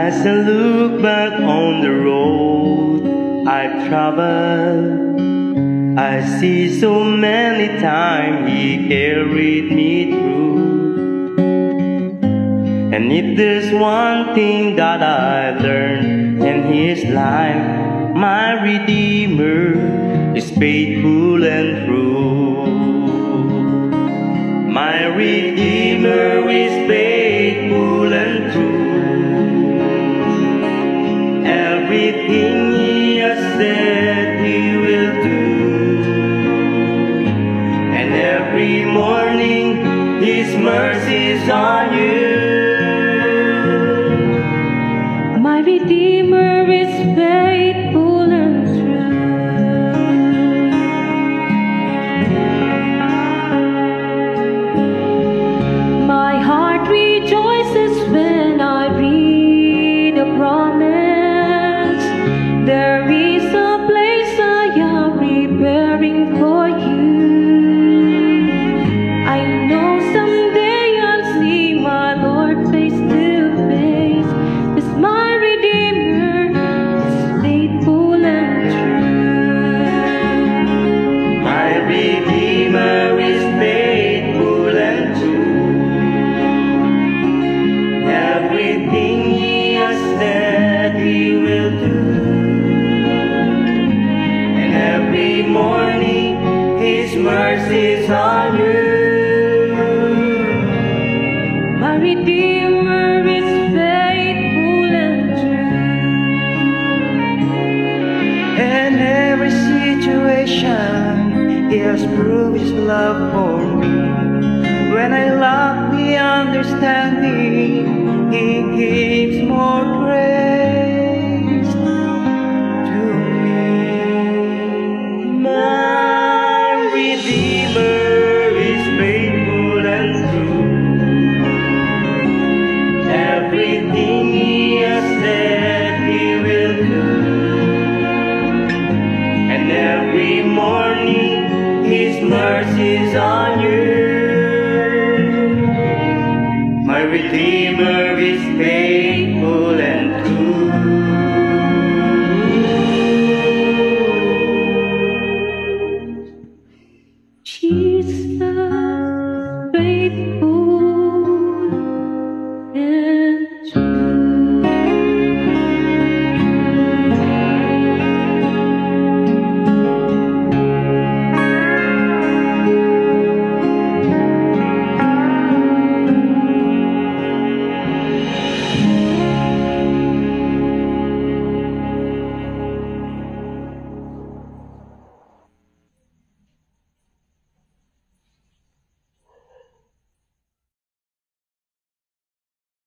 As I look back on the road I've traveled, I see so many times He carried me through. And if there's one thing that I learned in His life, my Redeemer is faithful and true. My Redeemer is faithful and true. Everything He has said He will do. And every morning His mercies on you. My Redeemer is faithful and true. My heart rejoices when I read the promise. There is a place I am preparing for you. I know someday I'll see my Lord face to face. 'Cause my Redeemer is faithful and true. My Redeemer is faithful and true. Everything He has said He will do. And every morning His mercies on you. My Redeemer is faithful and true. In every situation, He has proved His love for me. When I lack the understanding, He gives more grace to me. My Redeemer is faithful and true. Everything He has said He will do. And every morning His mercies on you. My Redeemer is faithful.